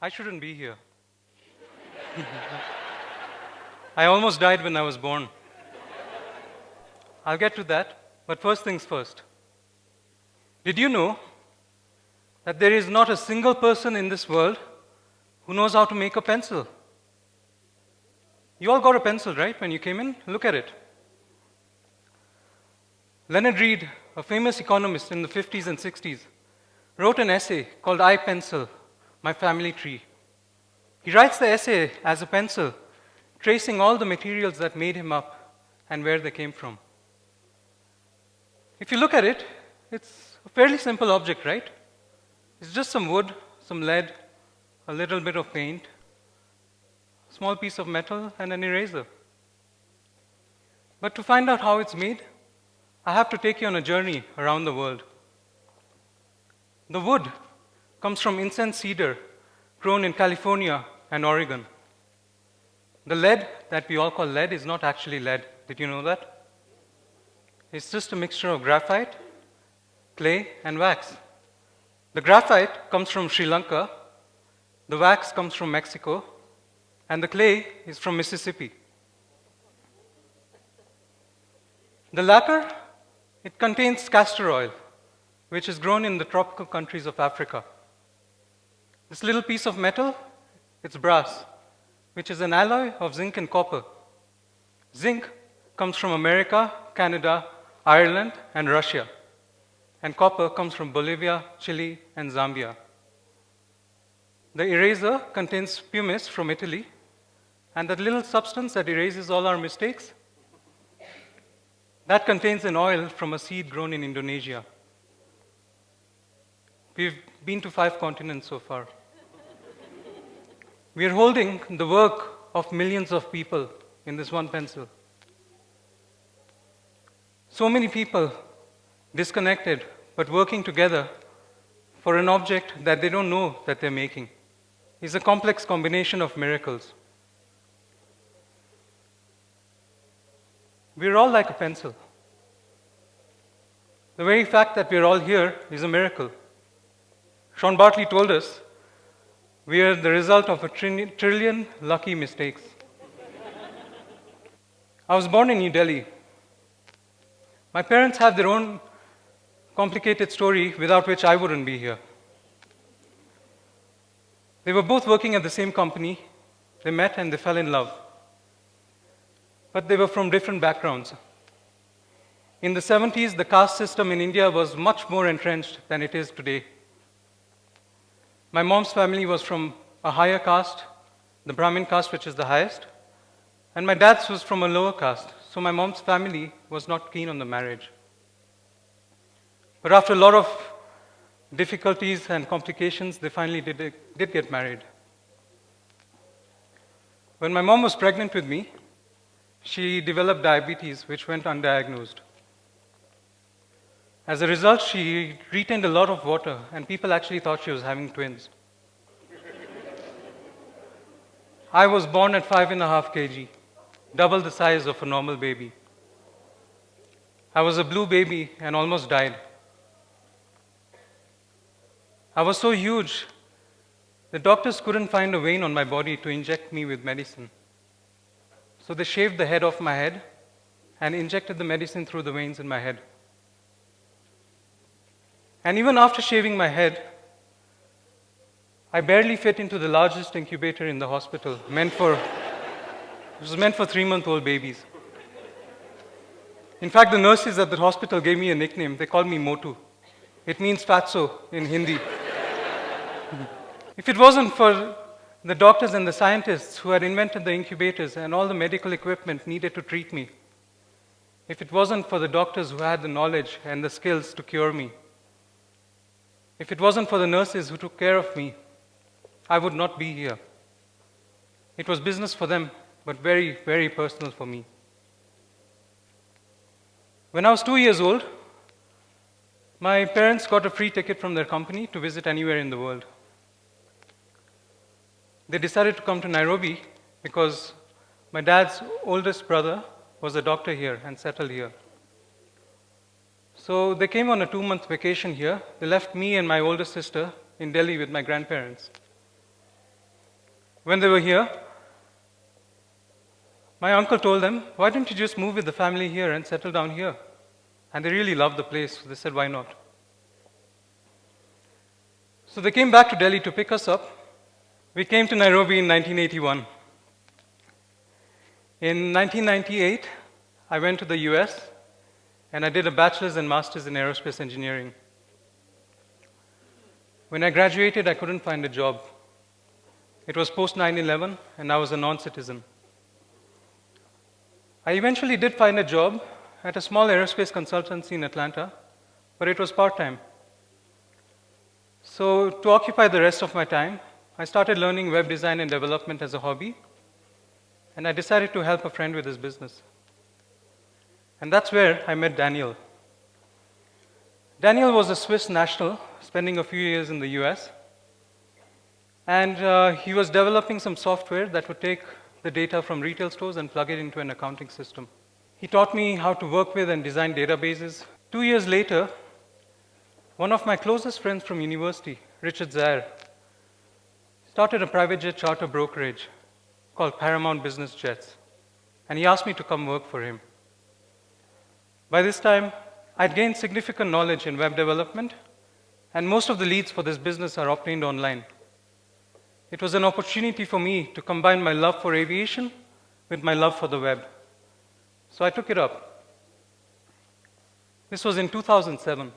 I shouldn't be here. I almost died when I was born. I'll get to that, but first things first. Did you know that there is not a single person in this world who knows how to make a pencil? You all got a pencil, right, when you came in? Look at it. Leonard E, a famous economist in the 50s and 60s, wrote an essay called I Pencil, My Family Tree. He writes the essay as a pencil, tracing all the materials that made him up and where they came from. If you look at it, it's a fairly simple object, right? It's just some wood, some lead, a little bit of paint, a small piece of metal, and an eraser. But to find out how it's made, I have to take you on a journey around the world. The wood comes from incense cedar grown in California and Oregon. The lead that we all call lead is not actually lead. Did you know that? It's just a mixture of graphite, clay, and wax. The graphite comes from Sri Lanka, the wax comes from Mexico, and the clay is from Mississippi. The latter, it contains castor oil, which is grown in the tropical countries of Africa. This little piece of metal, it's brass, which is an alloy of zinc and copper. Zinc comes from America, Canada, Ireland, and Russia. And copper comes from Bolivia, Chile, and Zambia. The eraser contains pumice from Italy, and that little substance that erases all our mistakes, that contains an oil from a seed grown in Indonesia. We've been to 5 continents so far. We are holding the work of millions of people in this one pencil. So many people disconnected, but working together for an object that they don't know that they're making. It's a complex combination of miracles. We're all like a pencil. The very fact that we're all here is a miracle. Sean Bartley told us we are the result of a trillion lucky mistakes. I was born in New Delhi. My parents have their own complicated story without which I wouldn't be here. They were both working at the same company. They met and they fell in love. But they were from different backgrounds. In the 70s, the caste system in India was much more entrenched than it is today. My mom's family was from a higher caste, the Brahmin caste, which is the highest, and my dad's was from a lower caste, so my mom's family was not keen on the marriage. But after a lot of difficulties and complications, they finally did get married. When my mom was pregnant with me, she developed diabetes, which went undiagnosed. As a result, she retained a lot of water, and people actually thought she was having twins. I was born at 5.5 kg, double the size of a normal baby. I was a blue baby and almost died. I was so huge, the doctors couldn't find a vein on my body to inject me with medicine. So they shaved the head off my head and injected the medicine through the veins in my head. And even after shaving my head, I barely fit into the largest incubator in the hospital, it was meant for 3-month-old babies. In fact, the nurses at the hospital gave me a nickname. They called me Motu. It means fatso in Hindi. If it wasn't for the doctors and the scientists who had invented the incubators and all the medical equipment needed to treat me, if it wasn't for the doctors who had the knowledge and the skills to cure me, if it wasn't for the nurses who took care of me, I would not be here. It was business for them, but very, very personal for me. When I was 2 years old, my parents got a free ticket from their company to visit anywhere in the world. They decided to come to Nairobi because my dad's oldest brother was a doctor here and settled here. So they came on a 2-month vacation here. They left me and my older sister in Delhi with my grandparents. When they were here, my uncle told them, why don't you just move with the family here and settle down here? And they really loved the place, so they said, why not? So they came back to Delhi to pick us up. We came to Nairobi in 1981. In 1998, I went to the US and I did a bachelor's and master's in aerospace engineering. When I graduated, I couldn't find a job. It was post 9/11 and I was a non-citizen. I eventually did find a job at a small aerospace consultancy in Atlanta, but it was part-time. So to occupy the rest of my time, I started learning web design and development as a hobby, and I decided to help a friend with his business. And that's where I met Daniel. Daniel was a Swiss national, spending a few years in the US, and he was developing some software that would take the data from retail stores and plug it into an accounting system. He taught me how to work with and design databases. 2 years later, one of my closest friends from university, Richard Zaire, started a private jet charter brokerage called Paramount Business Jets, and he asked me to come work for him. By this time, I'd gained significant knowledge in web development, and most of the leads for this business are obtained online. It was an opportunity for me to combine my love for aviation with my love for the web. So I took it up. This was in 2007.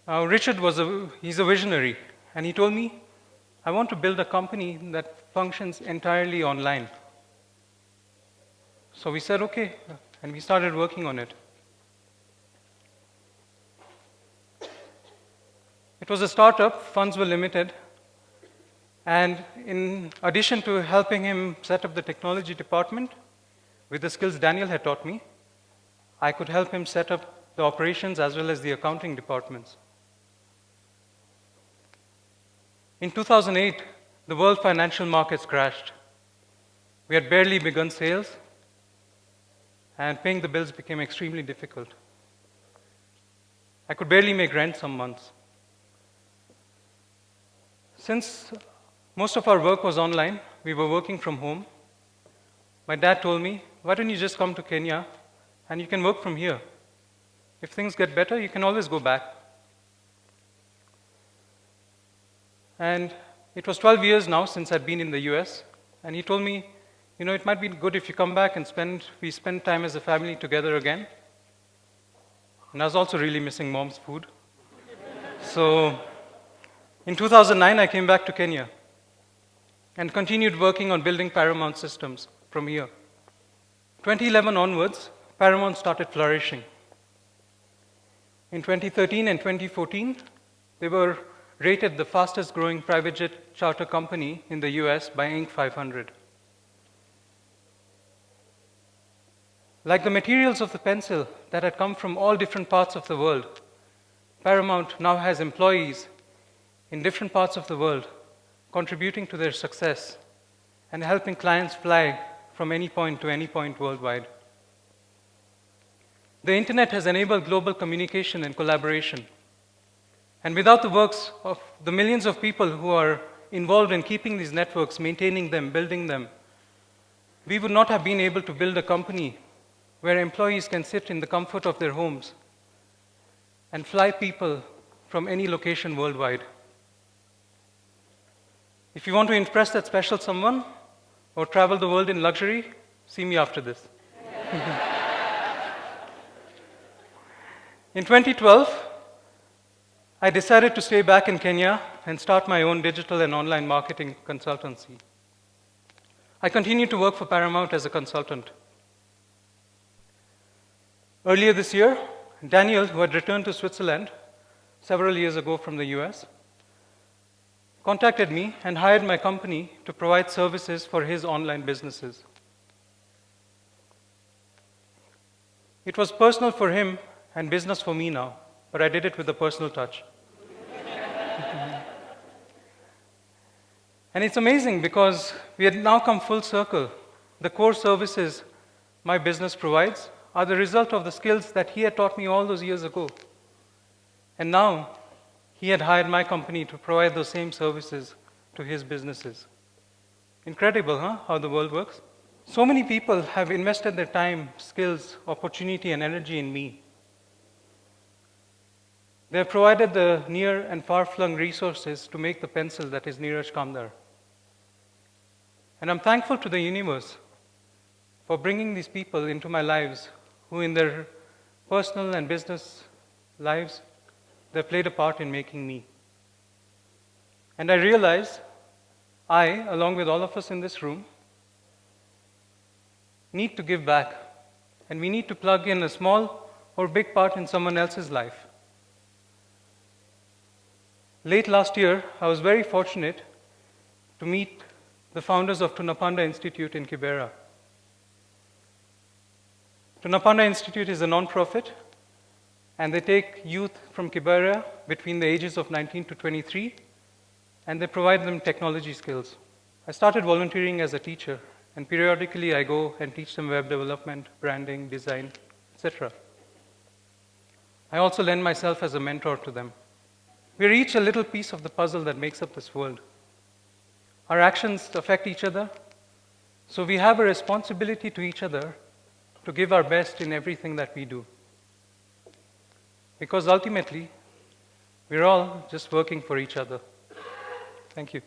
Now, Richard he's a visionary, and he told me, I want to build a company that functions entirely online. So we said, okay, and we started working on it. It was a startup, funds were limited, and in addition to helping him set up the technology department with the skills Daniel had taught me, I could help him set up the operations as well as the accounting departments. In 2008, the world financial markets crashed. We had barely begun sales, and paying the bills became extremely difficult. I could barely make rent some months. Since most of our work was online, we were working from home, my dad told me, why don't you just come to Kenya and you can work from here. If things get better, you can always go back. And it was 12 years now since I'd been in the US, and he told me, it might be good if you come back and we spend time as a family together again. And I was also really missing mom's food. So in 2009, I came back to Kenya and continued working on building Paramount systems from here. 2011 onwards, Paramount started flourishing. In 2013 and 2014, they were rated the fastest growing private jet charter company in the US by Inc. 500. Like the materials of the pencil that had come from all different parts of the world, Paramount now has employees in different parts of the world contributing to their success and helping clients fly from any point to any point worldwide. The internet has enabled global communication and collaboration. And without the works of the millions of people who are involved in keeping these networks, maintaining them, building them, we would not have been able to build a company where employees can sit in the comfort of their homes and fly people from any location worldwide. If you want to impress that special someone or travel the world in luxury, see me after this. In 2012, I decided to stay back in Kenya and start my own digital and online marketing consultancy. I continued to work for Paramount as a consultant. Earlier this year, Daniel, who had returned to Switzerland several years ago from the US, contacted me and hired my company to provide services for his online businesses. It was personal for him and business for me now, but I did it with a personal touch. And it's amazing because we had now come full circle. The core services my business provides are the result of the skills that he had taught me all those years ago. And now, he had hired my company to provide those same services to his businesses. Incredible, huh? How the world works. So many people have invested their time, skills, opportunity, and energy in me. They have provided the near and far-flung resources to make the pencil that is Neeraj Kamdar. And I'm thankful to the universe for bringing these people into my lives who in their personal and business lives, they played a part in making me. And I realize I, along with all of us in this room, need to give back. And we need to plug in a small or big part in someone else's life. Late last year, I was very fortunate to meet the founders of Tunapanda Institute in Kibera. Tunapanda Institute is a non-profit, and they take youth from Kibera between the ages of 19 to 23, and they provide them technology skills. I started volunteering as a teacher, and periodically I go and teach them web development, branding, design, etc. I also lend myself as a mentor to them. We're each a little piece of the puzzle that makes up this world. Our actions affect each other, so we have a responsibility to each other to give our best in everything that we do. Because ultimately, we're all just working for each other. Thank you.